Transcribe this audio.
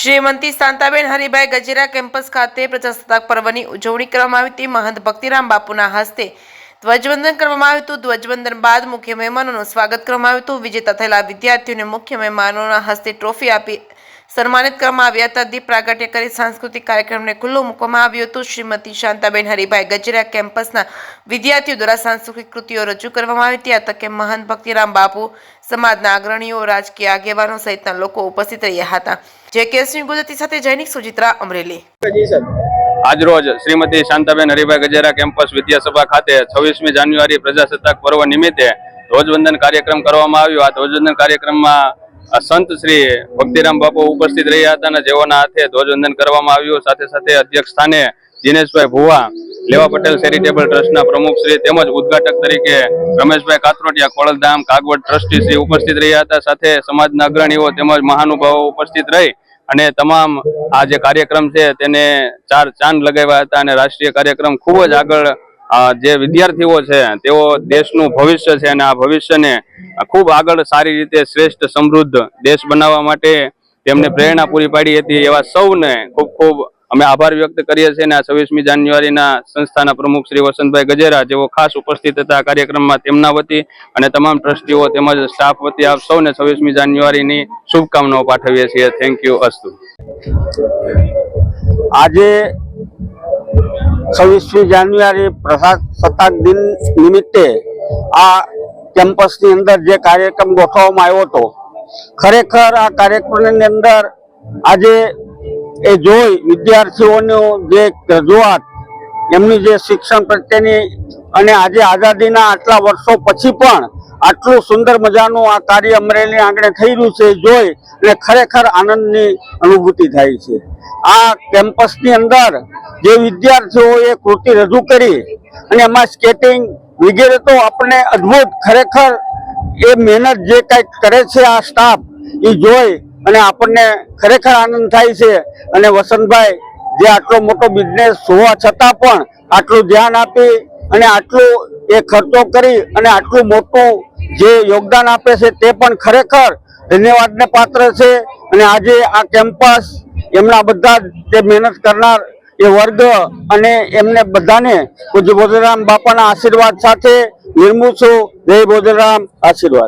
Shrimati Shantaben Haribhai Gajera campus ખાતે પ્રજાસત્તાક પર્વની ઉજવણી કરવામાં આવી હતી। મહંત ભક્તિરામ બાપુના હસ્તે ધ્વજવંદન કરવામાં આવ્યું હતું। ધ્વજવંદન બાદ મુખ્ય મહેમાનોનું સ્વાગત કરવામાં આવ્યું હતું। વિજેતા થયેલા વિદ્યાર્થીઓને મુખ્ય મહેમાનોના હસ્તે ટ્રોફી આપી સન્માનિત કરવામાં આવ્યા હતા। દીપ પ્રાગટ્ય કરી સાંસ્કૃતિક કાર્યક્રમને ખુલ્લો મૂકવામાં આવ્યો હતો। શ્રીમતી શાંતાબેન હરિભાઈ ગજેરા કેમ્પસના વિદ્યાર્થીઓ દ્વારા સાંસ્કૃતિક કૃતિઓ રજૂ કરવામાં આવી હતી। આ તકે મહંત ભક્તિરામ બાપુ, સમાજના અગ્રણીઓ, રાજકીય આગેવાનો સહિતના લોકો ઉપસ્થિત રહ્યા હતા। જે કેસની ગુજરાતી સાથે જૈનિક સુજિત્રા અમરેલી। આજરોજ શ્રીમતી શાંતાબેન હરિભાઈ ગજેરા કેમ્પસ વિદ્યાસભા ખાતે 26મી જાન્યુઆરી પ્રજાસત્તાક પર્વ નિમિત્તે ધ્વજવંદન કાર્યક્રમ કરવામાં આવ્યો। આ ધ્વજવંદન કાર્યક્રમમાં સંત શ્રી ભક્તિરામ બાપુ ઉપસ્થિત રહ્યા હતા અને જેઓના હાથે ધ્વજવંદન કરવામાં આવ્યું। સાથે સાથે અધ્યક્ષ સ્થાને દિનેશભાઈ ભુવા, લેવા પટેલ ચેરિટેબલ ટ્રસ્ટના પ્રમુખ શ્રી તેમજ ઉદ્ઘાટક તરીકે રમેશભાઈ કાથરોટિયા, ખોડલધામ કાગવડ ટ્રસ્ટી શ્રી ઉપસ્થિત રહ્યા હતા। સાથે સમાજના અગ્રણીઓ તેમજ મહાનુભાવો ઉપસ્થિત રહી અને તમામ આ જે કાર્યક્રમ છે તેને 4 ચાંદ લગાવ્યા હતા અને રાષ્ટ્રીય કાર્યક્રમ ખૂબ જ આગળ જે વિદ્યાર્થીઓ છે તેઓ દેશનું ભવિષ્ય છે અને આ ભવિષ્યને ખૂબ આગળ સારી રીતે શ્રેષ્ઠ સમૃદ્ધ દેશ બનાવવા માટે તેમને પ્રેરણા પૂરી પાડી હતી। એવા સૌને ખૂબ ખૂબ અમે આભાર વ્યક્ત કરીએ છીએ। અને આ 26મી જાન્યુઆરીના સંસ્થાના પ્રમુખ શ્રી વસંતભાઈ ગજેરા જેઓ ખાસ ઉપસ્થિત હતા કાર્યક્રમમાં, તેમના વતી અને તમામ ટ્રસ્ટીઓ તેમજ સ્ટાફ વતી આપ સૌને 26મી જાન્યુઆરીની શુભકામનાઓ પાઠવીએ છીએ। Thank you. અસ્તુ। આજે 26મી જાન્યુઆરી પ્રજાસત્તાક દિન નિમિત્તે આ કેમ્પસની અંદર જે કાર્યક્રમ ગોઠવવામાં આવ્યો હતો, ખરેખર આ કાર્યક્રમની અંદર આજે એ જોઈ વિદ્યાર્થીઓનું જે રજૂઆત, એમની જે શિક્ષણ પ્રત્યેની અને આજે આઝાદીના આટલા વર્ષો પછી પણ આટલું સુંદર મજાનું આ કાર્ય અમરેલી આંગણે થઈ રહ્યું છે જોઈ અને ખરેખર આનંદની અનુભૂતિ થાય છે। આ કેમ્પસની અંદર જે વિદ્યાર્થીઓએ કૃતિ રજૂ કરી અને એમાં સ્કેટિંગ વગેરે તો આપણને અદ્ભુત, ખરેખર એ મહેનત જે કંઈક કરે છે આ સ્ટાફ એ જોઈ અને આપણને ખરેખર આનંદ થાય છે। અને વસંતભાઈ જે આટલો મોટો બિઝનેસ હોવા છતાં પણ આટલું ધ્યાન આપી અને આટલું એ ખર્ચો કરી અને આટલું મોટું જે યોગદાન આપે છે તે પણ ખરેખર ધન્યવાદને પાત્ર છે। અને આજે આ કેમ્પસ એમના બધા જે મહેનત કરનાર એ વર્ગ અને એમને બધાને પૂજ્ય બોધરામ બાપાના આશીર્વાદ સાથે નિર્મું છું। જય બોધરામ, આશીર્વાદ।